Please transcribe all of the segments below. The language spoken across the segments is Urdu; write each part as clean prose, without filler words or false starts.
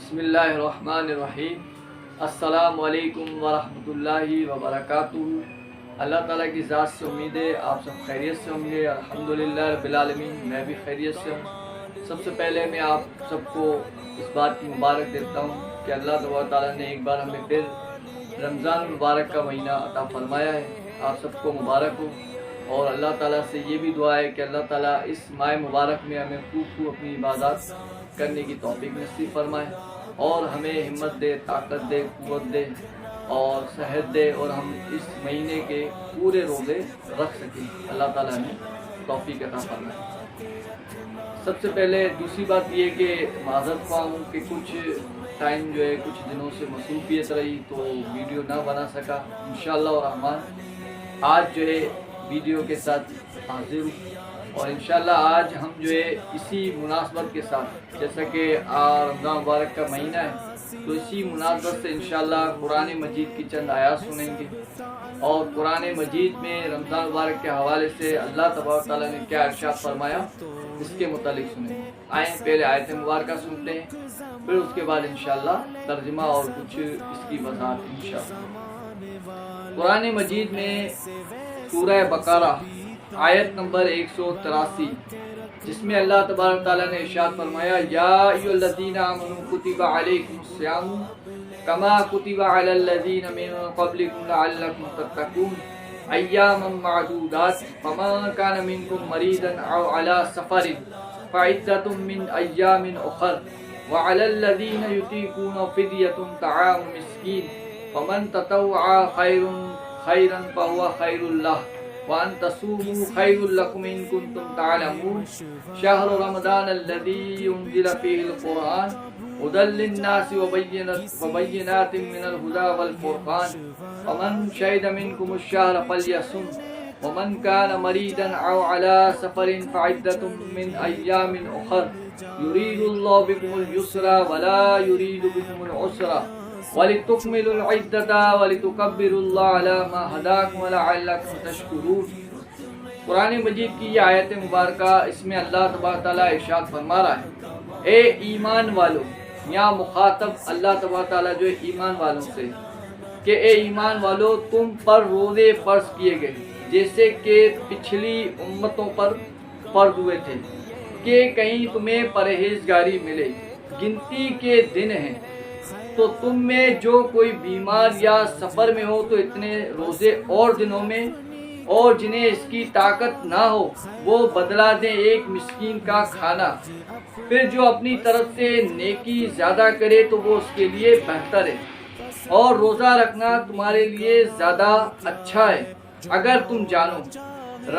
بسم اللہ الرحمن الرحیم۔ السلام علیکم ورحمۃ اللہ وبرکاتہ۔ اللہ تعالیٰ کی ذات سے امید ہے آپ سب خیریت سے ہوں گے۔ الحمدللہ رب العالمین، میں بھی خیریت سے ہوں۔ سب سے پہلے میں آپ سب کو اس بات کی مبارک دیتا ہوں کہ اللہ تبارک تعالیٰ نے ایک بار ہمیں پھر رمضان المبارک کا مہینہ عطا فرمایا ہے۔ آپ سب کو مبارک ہو، اور اللہ تعالیٰ سے یہ بھی دعا ہے کہ اللہ تعالیٰ اس ماہ مبارک میں ہمیں خوب اپنی عبادات کرنے کی توفیق نصیب فرمائے، اور ہمیں ہمت دے، طاقت دے، قوت دے اور صحت دے، اور ہم اس مہینے کے پورے روزے رکھ سکیں۔ اللہ تعالیٰ ہمیں توفیق عطا فرمائے۔ سب سے پہلے دوسری بات یہ کہ معذرت خواہ ہوں کہ کچھ ٹائم جو ہے کچھ دنوں سے مصروفیت رہی تو ویڈیو نہ بنا سکا۔ انشاءاللہ الرحمن آج جو ہے ویڈیو کے ساتھ حاضر ہوں، اور انشاءاللہ آج ہم جو ہے اسی مناسبت کے ساتھ، جیسا کہ رمضان مبارک کا مہینہ ہے تو اسی مناسبت سے انشاءاللہ قرآن مجید کی چند آیات سنیں گے، اور قرآن مجید میں رمضان مبارک کے حوالے سے اللہ تبارک تعالیٰ نے کیا ارشاد فرمایا اس کے متعلق سنیں گے۔ آئیں پہلے آیت مبارکہ سنتے ہیں، پھر اس کے بعد انشاءاللہ ترجمہ اور کچھ اس کی وضاحت انشاءاللہ۔ قرآن مجید میں سورہ بقرہ آیت نمبر 183، جس میں اللہ تبارک تعالیٰ نے ارشاد فرمایا یا ایھا الذین آمنوا کتب علیکم الصیام کما کتب علی الذین من قبلکم لعلکم تتقون ایاما معدودات فمن کان منکم مریضا او علی سفر فعدۃ من ایام اخر وعلی الذین یطیقون فدیۃ طعام مسکین فمن تطوع خیرا فهو خیر لہ وَأَن تَصُومُوا خَيْرٌ لَكُمْ إِن كُنتُمْ تَعْلَمُونَ شَهْرُ رَمَضَانَ الَّذِي أُنزِلَ فِيهِ الْقُرْآنُ هُدًى لِّلنَّاسِ وَبَيِّنَاتٍ مِّنَ الْهُدَىٰ وَالْفُرْقَانِ فَمَن شَهِدَ مِنكُمُ الشَّهْرَ فَلْيَصُمْهُ وَمَن كَانَ مَرِيضًا أَوْ عَلَىٰ سَفَرٍ فَعِدَّةٌ مِّنْ أَيَّامٍ أُخَرَ يُرِيدُ اللَّهُ بِكُمُ الْيُسْرَ وَلَا يُرِيدُ بِكُمُ الْعُسْرَ وَلِتُكْمِلُوا الْعِدَّةَ وَلِتُكَبِّرُوا اللَّهَ عَلَىٰ مَا هَدَاكُمْ وَلَعَلَّكُمْ تَشْكُرُونَ۔ قرآن مجید کی یہ آیت مبارکہ، اس میں اللہ تبارک تعالیٰ ارشاد فرما رہا ہے اے ایمان والو، یہاں مخاطب اللہ تبارک تعالیٰ جو ایمان والوں سے، کہ اے ایمان والو تم پر روزے فرض کیے گئے جیسے کہ پچھلی امتوں پر فرض ہوئے تھے، کہ کہیں تمہیں پرہیزگاری ملے۔ گنتی کے دن ہیں تو تم میں جو کوئی بیمار یا سفر میں ہو تو اتنے روزے اور دنوں میں، اور جنہیں اس کی طاقت نہ ہو وہ بدلا دیں ایک مسکین کا کھانا۔ پھر جو اپنی طرف سے نیکی زیادہ کرے تو وہ اس کے لیے بہتر ہے، اور روزہ رکھنا تمہارے لیے زیادہ اچھا ہے اگر تم جانو۔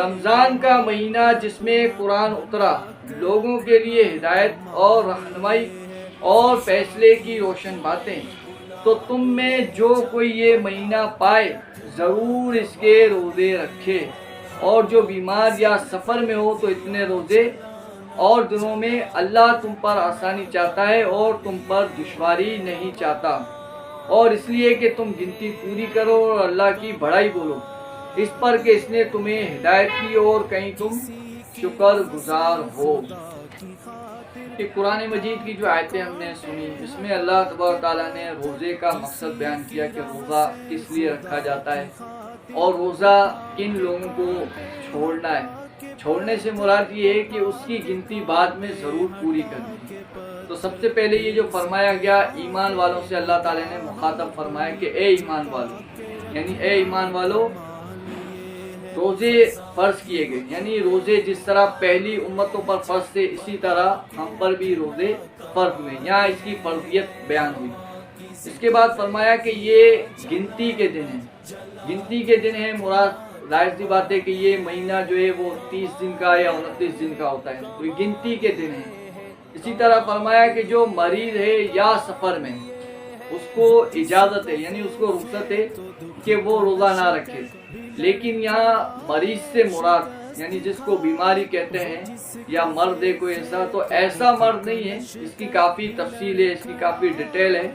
رمضان کا مہینہ جس میں قرآن اترا، لوگوں کے لیے ہدایت اور رہنمائی اور فیصلے کی روشن باتیں، تو تم میں جو کوئی یہ مہینہ پائے ضرور اس کے روزے رکھے، اور جو بیمار یا سفر میں ہو تو اتنے روزے اور دنوں میں۔ اللہ تم پر آسانی چاہتا ہے اور تم پر دشواری نہیں چاہتا، اور اس لیے کہ تم گنتی پوری کرو اور اللہ کی بڑائی بولو، اس پر کہ اس نے تمہیں ہدایت کی اور کہیں تم شکر گزار ہو۔ کہ قرآن مجید کی جو آیتیں ہم نے سنی، اس میں اللہ تبارک تعالیٰ نے روزے کا مقصد بیان کیا کہ روزہ کس لیے رکھا جاتا ہے، اور روزہ کن لوگوں کو چھوڑنا ہے۔ چھوڑنے سے مراد یہ ہے کہ اس کی گنتی بعد میں ضرور پوری کرنی ہے۔ تو سب سے پہلے یہ جو فرمایا گیا ایمان والوں سے، اللہ تعالیٰ نے مخاطب فرمایا کہ اے ایمان والو، یعنی اے ایمان والو روزے فرض کیے گئے، یعنی روزے جس طرح پہلی امتوں پر فرض تھے اسی طرح ہم پر بھی روزے فرض ہوئے، یہاں اس کی فرضیت بیان ہوئی۔ اس کے بعد فرمایا کہ یہ گنتی کے دن ہیں۔ گنتی کے دن ہیں مراد ظاہر سی بات ہے کہ یہ مہینہ جو ہے وہ 30 دن کا یا 29 دن کا ہوتا ہے، تو یہ گنتی کے دن ہیں۔ اسی طرح فرمایا کہ جو مریض ہے یا سفر میں اس کو اجازت ہے، یعنی اس کو رخصت ہے کہ وہ روزہ نہ رکھے، لیکن یہاں مریض سے مراد یعنی جس کو بیماری کہتے ہیں یا مرض ہے کوئی ایسا، تو ایسا مرض نہیں ہے، اس کی کافی تفصیل ہے، اس کی کافی ڈیٹیل ہے،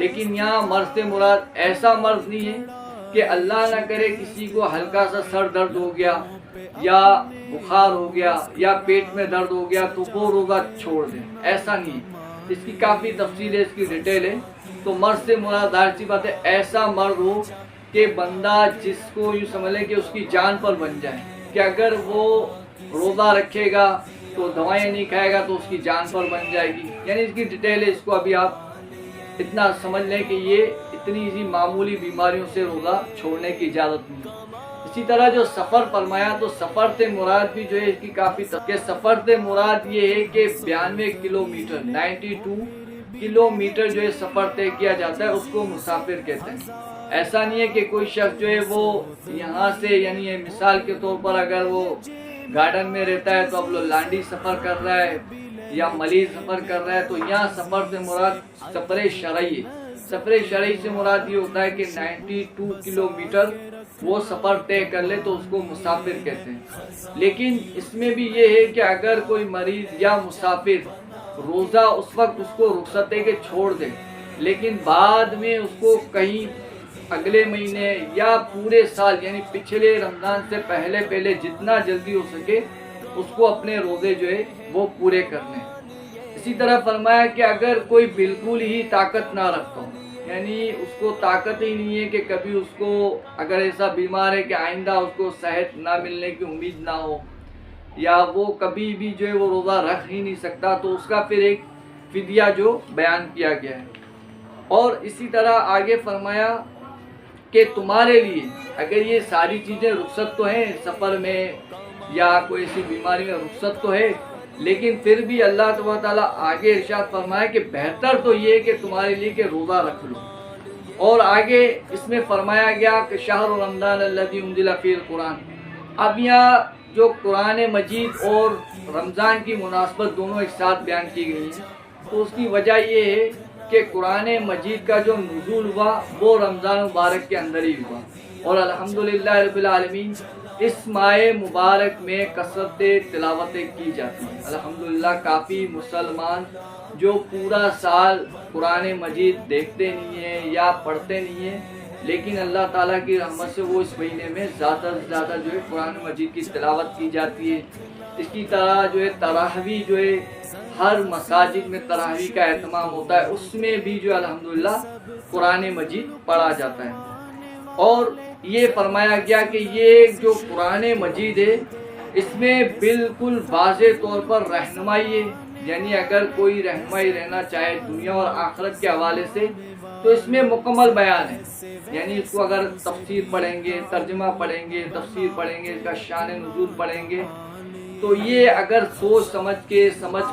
لیکن یہاں مرض سے مراد ایسا مرض نہیں ہے کہ اللہ نہ کرے کسی کو ہلکا سا سر درد ہو گیا یا بخار ہو گیا یا پیٹ میں درد ہو گیا تو وہ روزہ چھوڑ دیں، ایسا نہیں ہے۔ اس کی کافی تفصیل ہے، اس کی ڈیٹیل ہے۔ تو مرد سے مراد ظاہر سی بات ہے ایسا مرد ہو کہ بندہ جس کو یوں سمجھ لیں کہ اس کی جان پر بن جائے، کہ اگر وہ روزہ رکھے گا تو دوائیں نہیں کھائے گا تو اس کی جان پر بن جائے گی، یعنی اس کی ڈیٹیل ہے۔ اس کو ابھی آپ اتنا سمجھ لیں کہ یہ اتنی سی معمولی بیماریوں سے روزہ چھوڑنے کی اجازت نہیں۔ اسی طرح جو سفر فرمایا تو سفر سے مراد بھی جو ہے اس کی کافی کہ سفر سے مراد یہ ہے کہ 92 کلومیٹر 92 کلومیٹر جو ہے سفر طے کیا جاتا ہے اس کو مسافر کہتے ہیں۔ ایسا نہیں ہے کہ کوئی شخص جو ہے وہ یہاں سے یعنی مثال کے طور پر اگر وہ گارڈن میں رہتا ہے تو اب لانڈی سفر کر رہا ہے یا ملی سفر کر رہا ہے، تو یہاں سفر سے مراد سفر شرعی ہے۔ سفر شرعی سے مراد یہ ہوتا ہے کہ 92 کلومیٹر وہ سفر طے کر لے تو اس کو مسافر کہتے ہیں۔ لیکن اس میں بھی یہ ہے کہ اگر کوئی مریض یا مسافر روزہ اس وقت اس کو رخصت دے کے چھوڑ دے، لیکن بعد میں اس کو کہیں اگلے مہینے یا پورے سال یعنی پچھلے رمضان سے پہلے جتنا جلدی ہو سکے اس کو اپنے روزے جو ہے وہ پورے کرنے۔ اسی طرح فرمایا کہ اگر کوئی بالکل ہی طاقت نہ رکھتا ہو، یعنی اس کو طاقت ہی نہیں ہے کہ کبھی اس کو اگر ایسا بیمار ہے کہ آئندہ اس کو صحت نہ ملنے کی امید نہ ہو، یا وہ کبھی بھی جو ہے وہ روزہ رکھ ہی نہیں سکتا، تو اس کا پھر ایک فدیہ جو بیان کیا گیا ہے۔ اور اسی طرح آگے فرمایا کہ تمہارے لیے اگر یہ ساری چیزیں رخصت تو ہیں، سفر میں یا کوئی ایسی بیماری میں رخصت تو ہے، لیکن پھر بھی اللہ تبارک تعالیٰ آگے ارشاد فرمایا کہ بہتر تو یہ کہ تمہارے لیے کہ روزہ رکھ لو۔ اور آگے اس میں فرمایا گیا کہ شہر رمضان الذی انزل فیہ القرآن۔ اب یہاں جو قرآن مجید اور رمضان کی مناسبت دونوں ایک ساتھ بیان کی گئی ہے، تو اس کی وجہ یہ ہے کہ قرآن مجید کا جو نزول ہوا وہ رمضان مبارک کے اندر ہی ہوا، اور الحمدللہ رب العالمین اس ماہ مبارک میں کثرت تلاوتیں کی جاتی ہیں۔ الحمدللہ کافی مسلمان جو پورا سال قرآن مجید دیکھتے نہیں ہیں یا پڑھتے نہیں ہیں، لیکن اللہ تعالیٰ کی رحمت سے وہ اس مہینے میں زیادہ سے زیادہ جو ہے قرآن مجید کی تلاوت کی جاتی ہے۔ اس کی طرح جو ہے تراویح جو ہے ہر مساجد میں تراویح کا اہتمام ہوتا ہے، اس میں بھی جو الحمدللہ قرآن مجید پڑھا جاتا ہے۔ اور یہ فرمایا گیا کہ یہ جو قرآن مجید ہے اس میں بالکل واضح طور پر رہنمائی ہے، یعنی اگر کوئی رہنمائی رہنا چاہے دنیا اور آخرت کے حوالے سے تو اس میں مکمل بیان ہے۔ یعنی اس کو اگر تفسیر پڑھیں گے، ترجمہ پڑھیں گے، تفسیر پڑھیں گے، اس کا شان نزول پڑھیں گے، تو یہ اگر سوچ سمجھ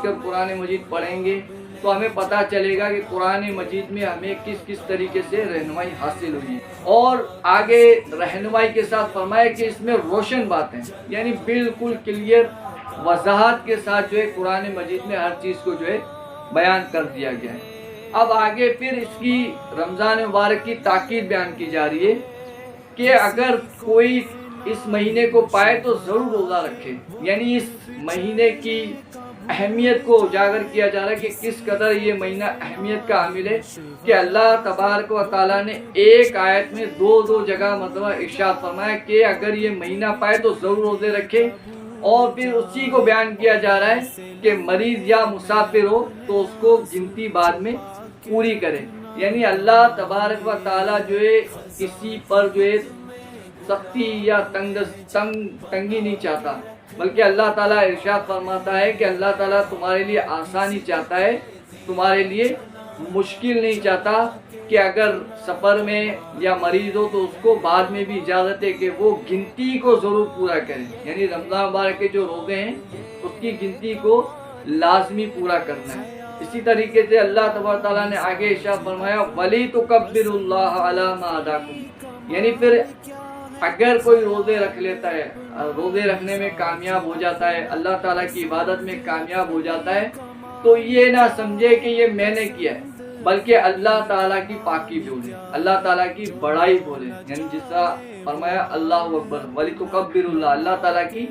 کر قرآن مجید پڑھیں گے تو ہمیں پتہ چلے گا کہ قرآن مجید میں ہمیں کس کس طریقے سے رہنمائی حاصل ہوئی ہے۔ اور آگے رہنمائی کے ساتھ فرمایا کہ اس میں روشن باتیں، یعنی بالکل کلیئر وضاحت کے ساتھ جو ہے قرآن مجید میں ہر چیز کو جو ہے بیان کر دیا گیا ہے۔ اب آگے پھر اس کی رمضان مبارک کی تاکید بیان کی جا رہی ہے کہ اگر کوئی اس مہینے کو پائے تو ضرور روزہ رکھے، یعنی اس مہینے کی اہمیت کو اجاگر کیا جا رہا ہے کہ کس قدر یہ مہینہ اہمیت کا حامل ہے، کہ اللہ تبارک و تعالیٰ نے ایک آیت میں دو جگہ مطلب ارشاد فرمایا کہ اگر یہ مہینہ پائے تو ضرور روزے رکھے، اور پھر اسی کو بیان کیا جا رہا ہے کہ مریض یا مسافر ہو تو اس کو گنتی بعد میں پوری کرے۔ یعنی اللہ تبارک و تعالیٰ جو ہے کسی پر جو ہے سختی یا تنگی نہیں چاہتا، بلکہ اللہ تعالیٰ ارشاد فرماتا ہے کہ اللہ تعالیٰ تمہارے لیے آسانی چاہتا ہے، تمہارے لیے مشکل نہیں چاہتا، کہ اگر سفر میں یا مریض ہو تو اس کو بعد میں بھی اجازت ہے کہ وہ گنتی کو ضرور پورا کرے، یعنی رمضان مبارک کے جو روزے ہیں اس کی گنتی کو لازمی پورا کرنا ہے۔ اسی طریقے سے اللہ تبارک تعالیٰ نے آگے ارشاد فرمایا وَلِتُكَبِّرُوا اللَّهَ عَلَى مَا هَدَاكُمْ، یعنی پھر اگر کوئی روزے رکھ لیتا ہے، روزے رکھنے میں کامیاب ہو جاتا ہے، اللہ تعالیٰ کی عبادت میں کامیاب ہو جاتا ہے، تو یہ نہ سمجھے کہ یہ میں نے کیا ہے، بلکہ اللہ تعالیٰ کی پاکی بولے، اللہ تعالیٰ کی بڑائی بولے، یعنی جس طرح فرمایا اللہ اکبر وَلِتُكَبِّرُوا اللَّهَ، اللہ تعالیٰ کی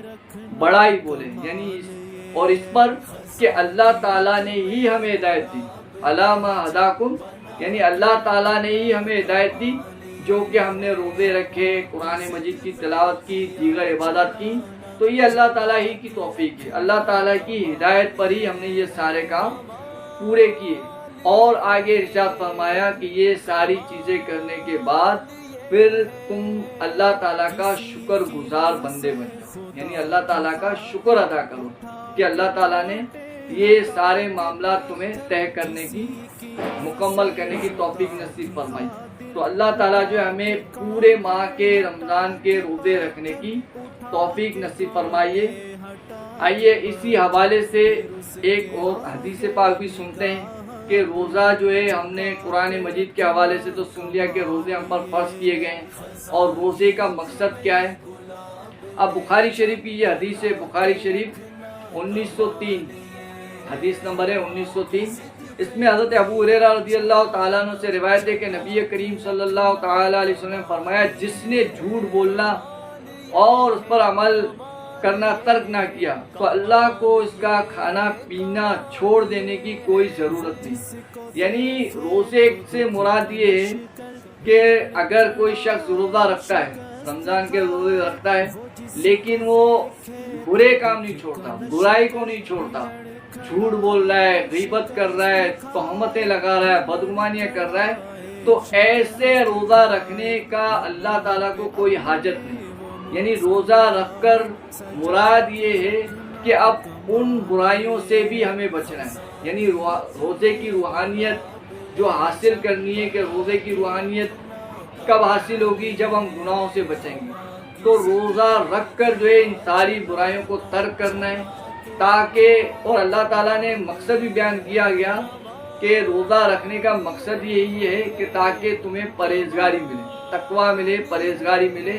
بڑائی بولے، یعنی اور اس پر کہ اللہ تعالیٰ نے ہی ہمیں ہدایت دی، عَلَى مَا هَدَاكُمْ، یعنی اللہ تعالیٰ نے ہی ہمیں ہدایت دی جو کہ ہم نے روزے رکھے، قرآن مجید کی تلاوت کی، دیگر عبادات کی، تو یہ اللہ تعالیٰ ہی کی توفیق ہے، اللہ تعالیٰ کی ہدایت پر ہی ہم نے یہ سارے کام پورے کیے، اور آگے ارشاد فرمایا کہ یہ ساری چیزیں کرنے کے بعد پھر تم اللہ تعالیٰ کا شکر گزار بندے بن جاؤ، یعنی اللہ تعالیٰ کا شکر ادا کرو کہ اللہ تعالیٰ نے یہ سارے معاملات تمہیں طے کرنے کی، مکمل کرنے کی توفیق نصیب فرمائی۔ تو اللہ تعالیٰ جو ہے ہمیں پورے ماہ کے رمضان کے روزے رکھنے کی توفیق نصیب فرمائیے۔ آئیے اسی حوالے سے ایک اور حدیث پاک بھی سنتے ہیں کہ روزہ جو ہے ہم نے قرآن مجید کے حوالے سے تو سن لیا کہ روزے ہم پر فرض کیے گئے ہیں، اور روزے کا مقصد کیا ہے۔ اب بخاری شریف کی یہ حدیث ہے، بخاری شریف 1903 حدیث نمبر ہے 1903۔ اس میں حضرت ابو ہریرہ رضی اللہ تعالیٰ عنہ سے روایت ہے کہ نبی کریم صلی اللہ تعالیٰ علیہ وسلم نے فرمایا، جس نے جھوٹ بولنا اور اس پر عمل کرنا ترک نہ کیا تو اللہ کو اس کا کھانا پینا چھوڑ دینے کی کوئی ضرورت نہیں۔ یعنی روزے سے مراد یہ ہے کہ اگر کوئی شخص روزہ رکھتا ہے، رمضان کے روزے رکھتا ہے، لیکن وہ برے کام نہیں چھوڑتا، برائی کو نہیں چھوڑتا، جھوٹ بول رہا ہے، غیبت کر رہا ہے، تہمتیں لگا رہا ہے، بدگمانیاں کر رہا ہے، تو ایسے روزہ رکھنے کا اللہ تعالیٰ کو کوئی حاجت نہیں۔ یعنی روزہ رکھ کر مراد یہ ہے کہ اب ان برائیوں سے بھی ہمیں بچنا ہے۔ یعنی روزے کی روحانیت جو حاصل کرنی ہے، کہ روزے کی روحانیت کب حاصل ہوگی؟ جب ہم گناہوں سے بچیں گے۔ تو روزہ رکھ کر جو ہے ان ساری برائیوں کو ترک کرنا ہے، تاکہ، اور اللہ تعالیٰ نے مقصد بھی بیان کیا گیا کہ روزہ رکھنے کا مقصد یہی ہے کہ تاکہ تمہیں پرہیزگاری ملے، تقویٰ ملے، پرہیزگاری ملے،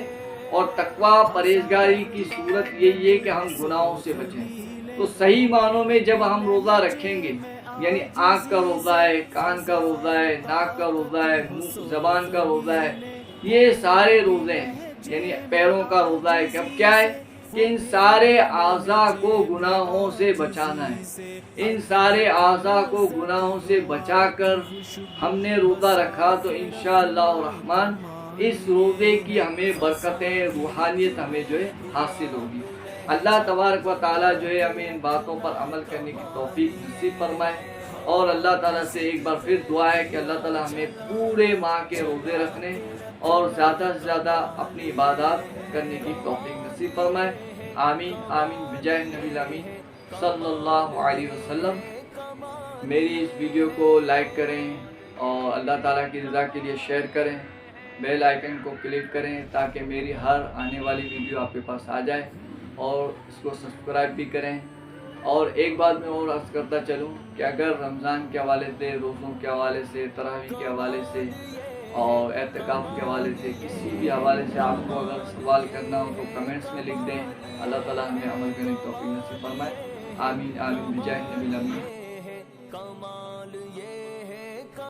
اور تقویٰ پرہیزگاری کی صورت یہی ہے کہ ہم گناہوں سے بچیں۔ تو صحیح معنوں میں جب ہم روزہ رکھیں گے، یعنی آنکھ کا روزہ ہے، کان کا روزہ ہے، ناک کا روزہ ہے، منہ زبان کا روزہ ہے، یہ سارے روزے ہیں، یعنی پیروں کا روزہ ہے، کہ اب کیا ہے کہ ان سارے اعضاء کو گناہوں سے بچانا ہے۔ ان سارے اعضاء کو گناہوں سے بچا کر ہم نے روزہ رکھا تو انشاءاللہ الرحمن اس روزے کی ہمیں برکتیں، روحانیت ہمیں جو ہے حاصل ہوگی۔ اللہ تبارک و تعالیٰ جو ہے ہمیں ان باتوں پر عمل کرنے کی توفیق نصیب فرمائے، اور اللہ تعالیٰ سے ایک بار پھر دعا ہے کہ اللہ تعالیٰ ہمیں پورے ماہ کے روزے رکھنے اور زیادہ سے زیادہ اپنی عبادات کرنے کی توفیق نصیب فرمائے۔ آمین آمین بجائے نبی الامین صلی اللہ علیہ وسلم۔ میری اس ویڈیو کو لائک کریں اور اللہ تعالیٰ کی رضا کے لیے شیئر کریں، بیل آئیکن کو کلک کریں تاکہ میری ہر آنے والی ویڈیو آپ کے پاس آ جائے، اور اس کو سبسکرائب بھی کریں۔ اور ایک بات میں اور عرض کرتا چلوں کہ اگر رمضان کے حوالے سے، روزوں کے حوالے سے، تراویح کے حوالے سے اور اعتکاف کے حوالے سے، کسی بھی حوالے سے آپ کو اگر سوال کرنا ہو تو کمنٹس میں لکھ دیں۔ اللہ تعالیٰ ہمیں عمل کرنے کی توفیق نصیب فرمائے۔ آمین آمین بجائے نبی الامین۔